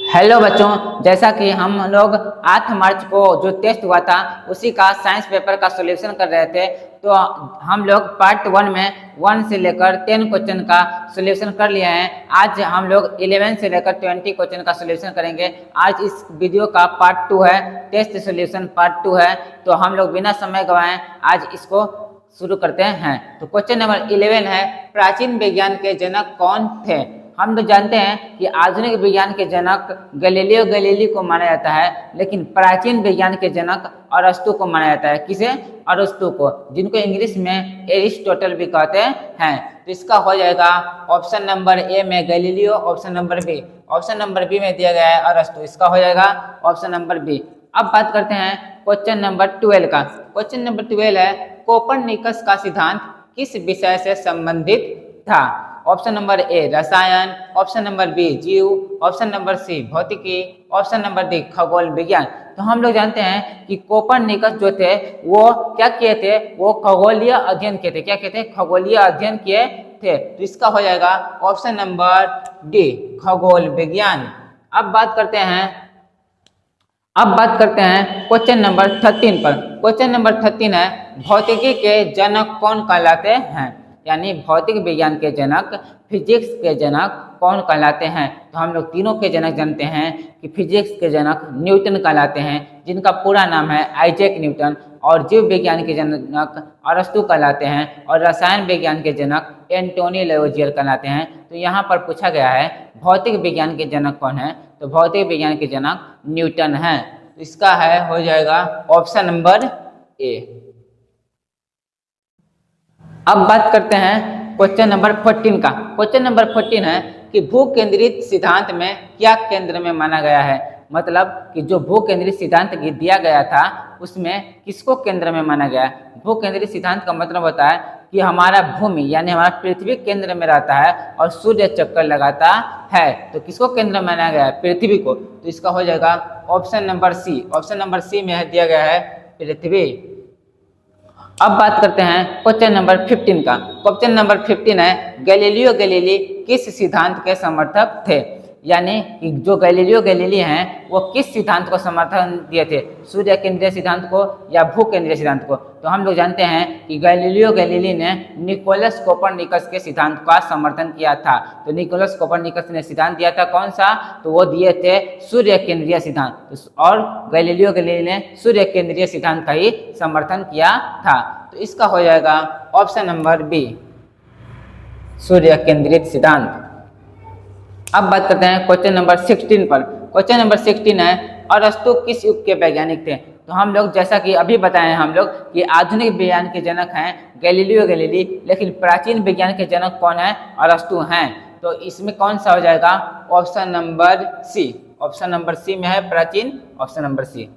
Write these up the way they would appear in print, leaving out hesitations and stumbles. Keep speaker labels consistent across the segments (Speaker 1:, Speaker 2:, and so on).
Speaker 1: Hello बच्चों, जैसा कि हम लोग 8 मार्च को जो टेस्ट हुआ था उसी का साइंस पेपर का सॉल्यूशन कर रहे थे। तो हम लोग पार्ट 1 में 1 से लेकर 10 क्वेश्चन का सॉल्यूशन कर लिए हैं। आज हम लोग 11 से लेकर 20 क्वेश्चन का सॉल्यूशन करेंगे। आज इस वीडियो का पार्ट 2 है, टेस्ट सॉल्यूशन पार्ट 2 है। तो हम लोग बिना समय गवाएं आज इसको शुरू करते हैं। तो क्वेश्चन नंबर 11 है, प्राचीन विज्ञान के जनक कौन थे? हम तो जानते हैं कि आधुनिक विज्ञान के जनक गैलीलियो गैलीली को माना जाता है, लेकिन प्राचीन विज्ञान के जनक अरस्तु को माना जाता है। किसे? अरस्तु को, जिनको इंग्लिश में एरिस्टोटल भी कहते हैं। तो इसका हो जाएगा ऑप्शन नंबर ए में Galileo, option number B. Option number B में दिया गया है अरस्तु, इसका हो जाएगा ऑप्शन नंबर बी। अब बात करते हैं क्वेश्चन नंबर 12 का। क्वेश्चन नंबर 12 है, कोपरनिकस का सिद्धांत किस विषय से संबंधित था? ऑप्शन नंबर ए रसायन, ऑप्शन नंबर बी जीव, ऑप्शन नंबर सी भौतिकी, ऑप्शन नंबर डी खगोल विज्ञान। तो हम लोग जानते हैं कि कोपरनिकस जो थे वो क्या किए थे? वो खगोलीय अध्ययन किए थे। क्या किए थे? खगोलीय अध्ययन किए थे। तो इसका हो जाएगा ऑप्शन नंबर डी खगोल विज्ञान। अब बात करते हैं क्वेश्चन नंबर 13 पर। क्वेश्चन नंबर 13 है, भौतिकी के जनक कौन कहलाते हैं? यानी भौतिक विज्ञान के जनक, फिजिक्स के जनक कौन कहलाते हैं? तो हम लोग तीनों के जनक जानते हैं कि फिजिक्स के जनक न्यूटन कहलाते हैं, जिनका पूरा नाम है आइजैक न्यूटन। और जीव विज्ञान के जनक अरस्तु कहलाते हैं, और रसायन विज्ञान के जनक एंटोनी लेवोजियर कहलाते हैं। तो यहाँ पर पूछा गया है भौतिक विज्ञान के जनक कौन है? तो भौतिक विज्ञान के जनक न्यूटन है। तो इसका है हो जाएगा ऑप्शन नंबर ए। अब बात करते हैं क्वेश्चन नंबर 14 का। क्वेश्चन नंबर 14 है कि भू केंद्रित सिद्धांत में क्या केंद्र में माना गया है? मतलब कि जो भू केंद्रित सिद्धांत दिया गया था उसमें किसको केंद्र में माना गया है? भू केंद्रित सिद्धांत का मतलब होता है कि हमारा भूमि यानी हमारा पृथ्वी केंद्र में रहता है और सूर्य चक्कर लगाता है। तो किसको केंद्र में माना गया है? पृथ्वी को। तो इसका हो जाएगा option number C. Option number C में दिया गया है पृथ्वी। अब बात करते हैं क्वेश्चन नंबर 15 का। क्वेश्चन नंबर 15 है, गैलीलियो गैलीली किस सिद्धांत के समर्थक थे? यानी कि जो गैलीलियो गैलीली हैं वो किस सिद्धांत को समर्थन दिए थे? सूर्य केंद्रीय सिद्धांत को या भू केंद्रीय सिद्धांत को? तो हम लोग जानते हैं कि गैलीलियो गैलीली ने निकोलस कोपरनिकस के सिद्धांत का समर्थन किया था। तो निकोलस कोपरनिकस ने सिद्धांत दिया था कौन सा? तो वो दिए थे सूर्य केंद्रीय सिद्धांत, और गैलीलियो गैलीली ने सूर्य केंद्रीय सिद्धांत का ही समर्थन किया था। तो इसका हो जाएगा ऑप्शन नंबर बी सूर्य केंद्रित सिद्धांत। अब बात करते हैं क्वेश्चन नंबर 16 पर। क्वेश्चन नंबर 16 है, अरस्तु किस युग के वैज्ञानिक थे? तो हम लोग जैसा कि अभी बताए हम लोग कि आधुनिक विज्ञान के जनक हैं गैलीलियो गैलीली, लेकिन प्राचीन विज्ञान के जनक कौन है? अरस्तु हैं। तो इसमें कौन सा हो जाएगा? Option number C. Option number C में है प्राचीन, ऑप्शन नंबर सी।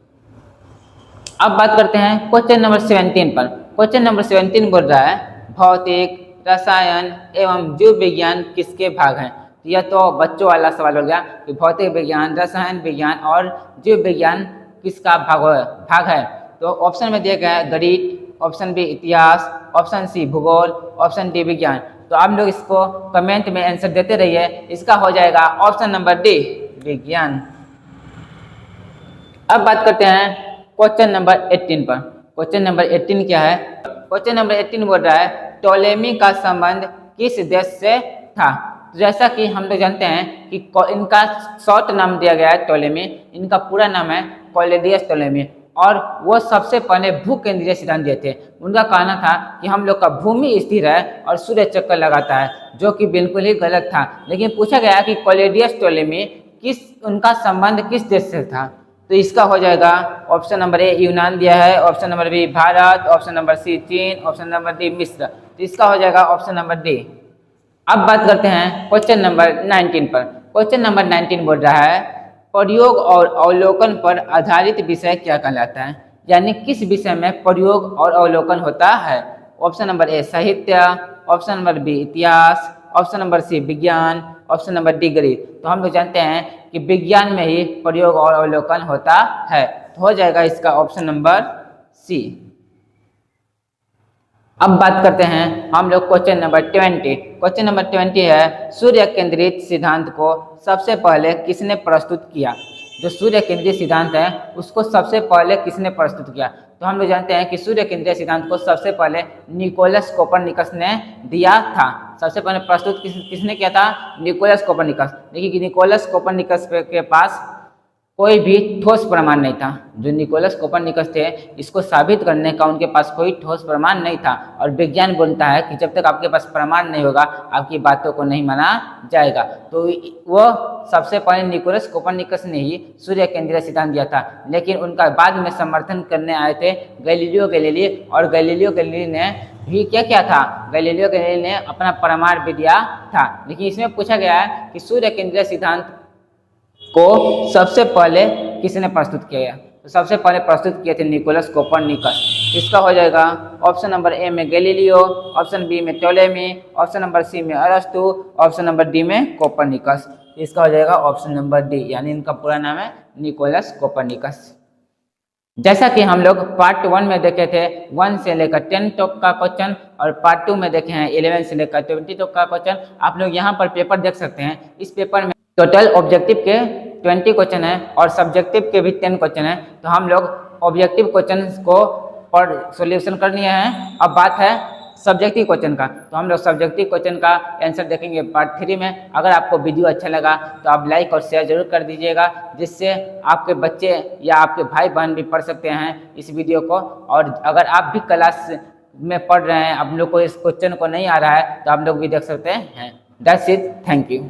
Speaker 1: अब बात करते हैं क्वेश्चन नंबर 17 पर। क्वेश्चन नंबर 17 बोल रहा है, भौतिक, रसायन एवं जीव विज्ञान किसके भाग हैं? यह तो बच्चों वाला सवाल हो गया कि भौतिक विज्ञान, रसायन विज्ञान और जीव विज्ञान किसका भाग है? तो ऑप्शन में दिया गया है गणित, ऑप्शन बी इतिहास, ऑप्शन सी भूगोल, ऑप्शन डी विज्ञान। तो आप लोग इसको कमेंट में आंसर देते रहिए। इसका हो जाएगा ऑप्शन नंबर डी विज्ञान। अब बात करते हैं क्वेश्चन नंबर 18 पर। क्वेश्चन नंबर 18 क्या है? क्वेश्चन नंबर 18 बोल रहा है, टोलेमी का संबंध किस देश से था? जैसा कि हम लोग जानते हैं कि इनका शॉर्ट नाम दिया गया है टोलेमी, इनका पूरा नाम है कॉलेडियस टोलेमी, और वो सबसे पहले भू केंद्रीय सिद्धांत दिए थे। उनका कहना था कि हम लोग का भूमि स्थिर है और सूर्य चक्कर लगाता है, जो कि बिल्कुल ही गलत था। लेकिन पूछा गया कि कॉलेडियस टोलेमी उनका संबंध किस देश से था? तो इसका हो जाएगा ऑप्शन नंबर ए यूनान दिया है, option number B Bharat, option number C चीन, ऑप्शन नंबर डी मिस्र। तो इसका हो जाएगा ऑप्शन नंबर डी। अब बात करते हैं क्वेश्चन नंबर 19 पर। क्वेश्चन नंबर 19 बोल रहा है, प्रयोग और अवलोकन पर आधारित विषय क्या कहलाता है? यानी किस विषय में प्रयोग और अवलोकन होता है? ऑप्शन नंबर ए साहित्य, ऑप्शन नंबर बी इतिहास, ऑप्शन नंबर सी विज्ञान, ऑप्शन नंबर डी गणित। तो हम लोग जानते हैं कि विज्ञान में ही प्रयोग और अवलोकन होता है। तो हो जाएगा इसका ऑप्शन नंबर सी। अब बात करते हैं हम लोग क्वेश्चन नंबर 20। क्वेश्चन नंबर 20 है, सूर्य केंद्रित सिद्धांत को सबसे पहले किसने प्रस्तुत किया। जो सूर्य केंद्रीय सिद्धांत है उसको सबसे पहले किसने प्रस्तुत किया। तो हम लोग जानते हैं कि सूर्य केंद्रीय सिद्धांत को सबसे पहले निकोलस कोपरनिकस ने दिया था। सबसे पहले प्रस्तुत किसने किया था, निकोलस कोपरनिकस। देखिए कि निकोलस कोपरनिकस के पास कोई भी ठोस प्रमाण नहीं था। जो निकोलस कोपरनिकस थे, इसको साबित करने का उनके पास कोई ठोस प्रमाण नहीं था। और विज्ञान बोलता है कि जब तक आपके पास प्रमाण नहीं होगा आपकी बातों को नहीं माना जाएगा। तो वो सबसे पहले निकोलस कोपरनिकस ने ही सूर्य केंद्रीय सिद्धांत दिया था। लेकिन उनका बाद में समर्थन करने आए थे गैलीलियो गैलीली, और गैलीलियो गैलीली ने भी क्या किया था, गैलीलियो गैलीली ने अपना प्रमाण भी दिया था। लेकिन इसमें पूछा गया है कि सूर्य केंद्रीय सिद्धांत को सबसे पहले किसने प्रस्तुत किया। तो सबसे पहले प्रस्तुत किए थे निकोलस कोपरनिकस। इसका हो जाएगा ऑप्शन नंबर ए में गैलीलियो, ऑप्शन बी में टोलेमी, ऑप्शन नंबर सी में अरस्तु, ऑप्शन नंबर डी में कोपरनिकस। इसका हो जाएगा ऑप्शन नंबर डी, यानी इनका पूरा नाम है निकोलस कोपरनिकस। जैसा कि हम लोग पार्ट 1 में देखे थे 1 से लेकर 10 तक का क्वेश्चन, और पार्ट 2 में देखे हैं 11 से लेकर 20 तक का क्वेश्चन। आप लोग यहाँ पर पेपर देख सकते हैं। इस पेपर में टोटल ऑब्जेक्टिव के 20 क्वेश्चन है और सब्जेक्टिव के भी 10 क्वेश्चन है। तो हम लोग ऑब्जेक्टिव क्वेश्चन को पर सॉल्यूशन कर लिए हैं। अब बात है सब्जेक्टिव क्वेश्चन का। तो हम लोग सब्जेक्टिव क्वेश्चन का आंसर देखेंगे पार्ट 3 में। अगर आपको वीडियो अच्छा लगा तो आप लाइक और शेयर जरूर कर दीजिएगा, जिससे आपके बच्चे या आपके भाई बहन भी पढ़ सकते हैं इस वीडियो को। और अगर आप भी क्लास में पढ़ रहे हैं, आप लोग को इस क्वेश्चन को नहीं आ रहा है, तो आप लोग भी देख सकते हैं। That's it, thank you.